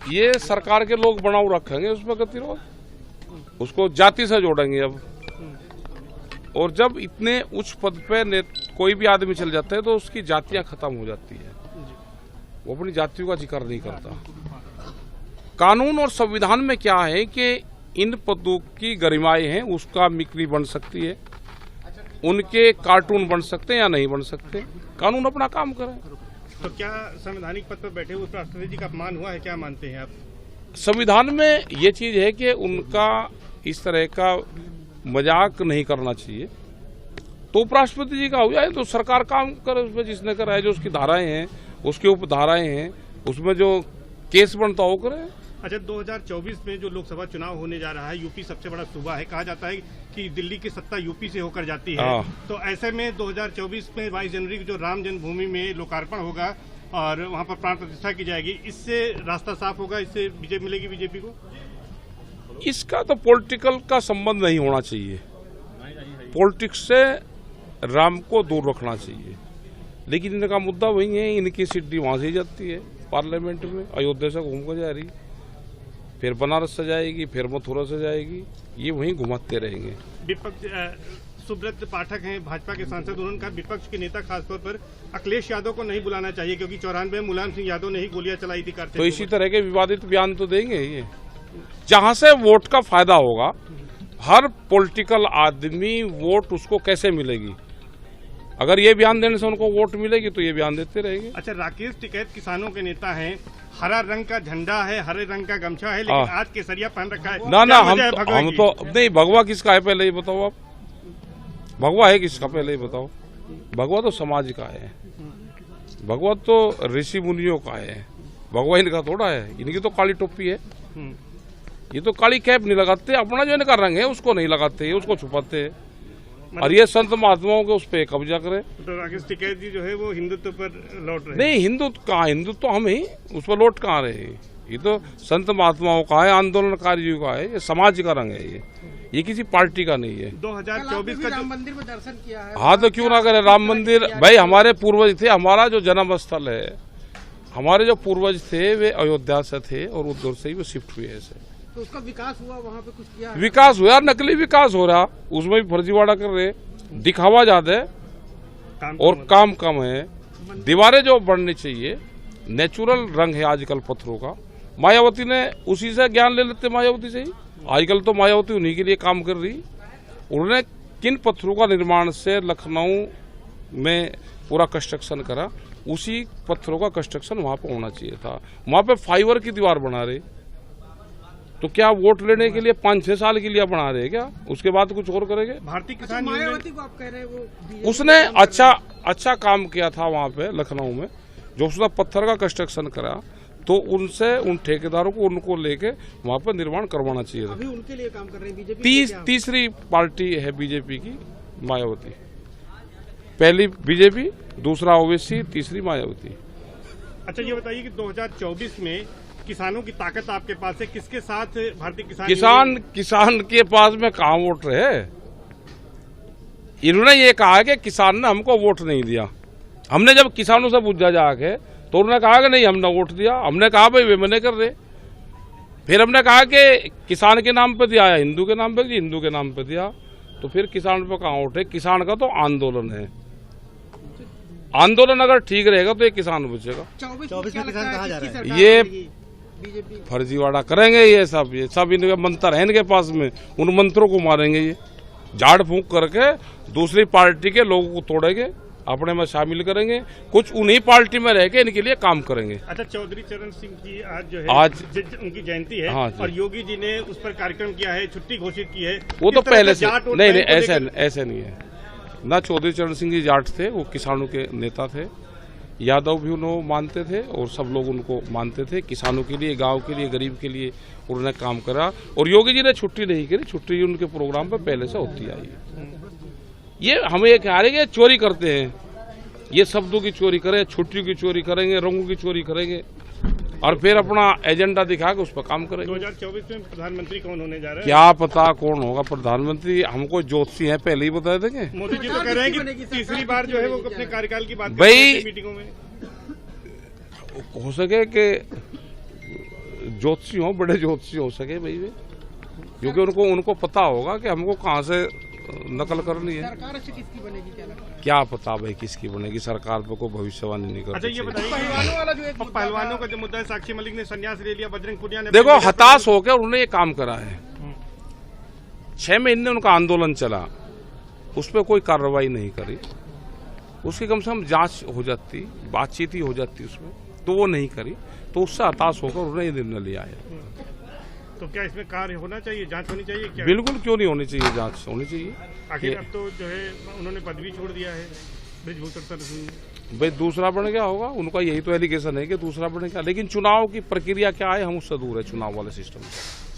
ये सरकार के लोग बनाऊ रखेंगे उसमें गतिरोध, उसको जाति से जोड़ेंगे अब। और जब इतने उच्च पद पे कोई भी आदमी चल जाता है तो उसकी जातियां खत्म हो जाती है, वो अपनी जातियों का जिक्र नहीं करता। कानून और संविधान में क्या है कि इन पदों की गरिमाएं हैं, उसका मिक्री बन सकती है, उनके कार्टून बन सकते हैं या नहीं बन सकते, कानून अपना काम करे। तो क्या संवैधानिक पद पर बैठे हुए राष्ट्रपति जी का अपमान हुआ है, क्या मानते हैं आप? संविधान में ये चीज है कि उनका इस तरह का मजाक नहीं करना चाहिए। तो उपराष्ट्रपति जी का हो जाए तो सरकार काम करे उसमें, जिसने करा है, जो उसकी धाराएं हैं, उसके उपधाराएं हैं, उसमें जो केस बनता हो करे। अच्छा, 2024 में जो लोकसभा चुनाव होने जा रहा है, यूपी सबसे बड़ा सूबा है, कहा जाता है कि दिल्ली की सत्ता यूपी से होकर जाती है। तो ऐसे में 2024 में 22 जनवरी को जो राम जन्मभूमि में लोकार्पण होगा और वहां पर प्राण प्रतिष्ठा की जाएगी, इससे रास्ता साफ होगा, इससे विजय मिलेगी बीजेपी को? इसका तो पॉलिटिकल का संबंध नहीं होना चाहिए, पॉलिटिक्स से राम को दूर रखना चाहिए। लेकिन इनका मुद्दा वही है, इनकी सीढ़ी वहां से ही जाती है पार्लियामेंट में, अयोध्या से घूम कर जा रही, फिर बनारस से जाएगी, फिर मथुरा से जाएगी, ये वहीं घुमाते रहेंगे। विपक्ष सुब्रत पाठक हैं, भाजपा के सांसद, उन्होंने कहा विपक्ष के नेता खासतौर पर अखिलेश यादव को नहीं बुलाना चाहिए क्योंकि 94 मुलायम सिंह यादव ने ही गोलियां चलाई थी। तो इसी तरह के विवादित बयान तो देंगे ये, जहां से वोट का फायदा होगा। हर पॉलिटिकल आदमी वोट उसको कैसे मिलेगी, अगर ये बयान देने से उनको वोट मिलेगी तो ये बयान देते रहेंगे। अच्छा, राकेश टिकैत किसानों के नेता हैं, हरा रंग का झंडा है, हरे रंग का गमछा है, लेकिन आज केसरिया पहन रखा है। ना हम तो नहीं, भगवा किसका है पहले ही बताओ आप, भगवा है किसका पहले ही बताओ। भगवा तो समाज का है, भगवा तो ऋषि मुनियों का है, भगवा इनका थोड़ा है। इनकी तो काली टोपी है, ये तो काली कैप नहीं लगाते, अपना जो इनका रंग है उसको नहीं लगाते, उसको छुपाते हैं। और ये संत महात्माओं के उस पर कब्जा करे। तो राकेश टिकैत जी जो है वो हिंदुत्व पर लौट रहे हैं। नहीं, हिंदुत्व कहाँ, हिंदुत्व तो हम ही, उस पर लौट कहाँ रहे। ये तो संत महात्माओं का है, आंदोलनकारियों का है, ये समाज का रंग है, ये किसी पार्टी का नहीं है। 2024 का राम मंदिर में दर्शन किया है। हाँ, तो क्यों ना करे राम मंदिर। भाई हमारे पूर्वज थे, हमारा जो जन्म स्थल है, हमारे जो पूर्वज थे वे अयोध्या से थे और उधर से ही वो शिफ्ट हुए ऐसे। तो उसका विकास हुआ, वहाँ पे कुछ किया है? विकास हुआ, नकली विकास हो रहा, उसमें भी फर्जीवाड़ा कर रहे, दिखावा ज्यादा है और काम कम है। दीवारें जो बननी चाहिए, नेचुरल रंग है आजकल पत्थरों का। मायावती ने उसी से ज्ञान ले लेते, मायावती से ही। आजकल तो मायावती उन्हीं के लिए काम कर रही। उन्होंने किन पत्थरों का निर्माण से लखनऊ में पूरा कंस्ट्रक्शन करा, उसी पत्थरों का कंस्ट्रक्शन वहां पर होना चाहिए था। वहां पे फाइबर की दीवार बना रहे, तो क्या वोट लेने के लिए 5-6 साल के लिए बना रहे क्या, उसके बाद कुछ और करेंगे? भारतीय किसान मायावती को आप कह रहे हैं वो उसने अच्छा काम किया था वहां पे लखनऊ में, जो उसने पत्थर का कंस्ट्रक्शन करा, तो उनसे उन ठेकेदारों को उनको लेके वहां पर निर्माण करवाना चाहिए था। अभी उनके लिए काम कर रहे हैं बीजेपी। तीसरी पार्टी है बीजेपी की मायावती, पहली बीजेपी, दूसरा ओवैसी, तीसरी मायावती। अच्छा, ये बताइए कि 2024 में किसानों की ताकत आपके पास है, किसके साथ भारतीय किसान के पास में कहाँ वोट रहे। इन्होंने ये कहा कि किसान ने हमको वोट नहीं दिया। हमने जब किसानों से पूछा जाके तो उन्होंने कहा कि नहीं हमने वोट दिया। हमने कहा भाई वे मना कर रहे। फिर हमने कहा कि किसान के नाम पे दिया या हिंदू के नाम पे, हिंदू के नाम पे दिया, तो फिर किसान पे कहाँ वोट है। किसान का तो आंदोलन है, आंदोलन अगर ठीक रहेगा तो ये किसान बचेगा। 24 में किसान कहाँ जा रहा है? ये फर्जीवाड़ा करेंगे, ये सब इनके मंत्र है इनके पास में, उन मंत्रों को मारेंगे, ये झाड़ फूंक करके दूसरी पार्टी के लोगों को तोड़ेंगे, अपने में शामिल करेंगे, कुछ उन्हीं पार्टी में रह के इनके लिए काम करेंगे। अच्छा, चौधरी चरण सिंह की आज जो है उनकी जयंती है। हाँ, और योगी जी ने उस पर कार्यक्रम किया है, छुट्टी घोषित की है। वो तो पहले से नहीं, ऐसे नहीं है ना। चौधरी चरण सिंह जी जाट थे, वो किसानों के नेता थे, यादव भी उन्होंने मानते थे और सब लोग उनको मानते थे। किसानों के लिए, गांव के लिए, गरीब के लिए उन्होंने काम करा। और योगी जी ने छुट्टी नहीं करी, छुट्टी उनके प्रोग्राम पे पहले से होती आई है। ये हमें ये कह रहे हैं चोरी करते हैं, ये शब्दों की चोरी करें, छुट्टियों की चोरी करेंगे, रंगों की चोरी करेंगे और फिर अपना एजेंडा दिखा के उस पर काम करेंगे। 2024 में प्रधानमंत्री कौन होने जा रहा है? क्या पता कौन होगा प्रधानमंत्री, हमको ज्योतिषी है पहले ही बता देंगे। मोदी जी तो कह रहे हैं कि तीसरी बार जो है वो अपने कार्यकाल की बात भाई मीटिंगों में हो सके कि ज्योतिषी हो, बड़े ज्योतिषी हो सके भाई वे, क्योंकि उनको पता होगा कि हमको कहाँ से नकल करनी है। सरकार अच्छी किसकी बनेगी क्या लगता है? क्या पता भाई किसकी बनेगी, सरकार पे कोई भविष्यवाणी नहीं कर अच्छा ये सकती। बताइए, पहलवानों वाला जो एक पहलवानों का जो मुद्दा है, साक्षी मलिक ने संन्यास ले लिया, बजरंग पुनिया ने देखो हताश होकर उन्होंने ये काम करा है। 6 महीने उनका आंदोलन चला, उस पर कोई कार्रवाई नहीं करी, उसकी कम से कम जांच हो जाती, बातचीत ही हो जाती उसमें, तो वो नहीं करी, तो उससे हताश होकर उन्होंने ये निर्णय लिया है। तो क्या इसमें कार्य होना चाहिए, जांच होनी चाहिए क्या? बिल्कुल क्यों नहीं होनी चाहिए, जांच होनी चाहिए। आखिर अब तो जो है उन्होंने पदवी छोड़ दिया है ब्रिजभूषण सिंह ने। भाई दूसरा बन गया होगा, उनका यही तो एलिगेशन है कि दूसरा बन गया, लेकिन चुनाव की प्रक्रिया क्या है हम उससे दूर है, चुनाव वाले सिस्टम से।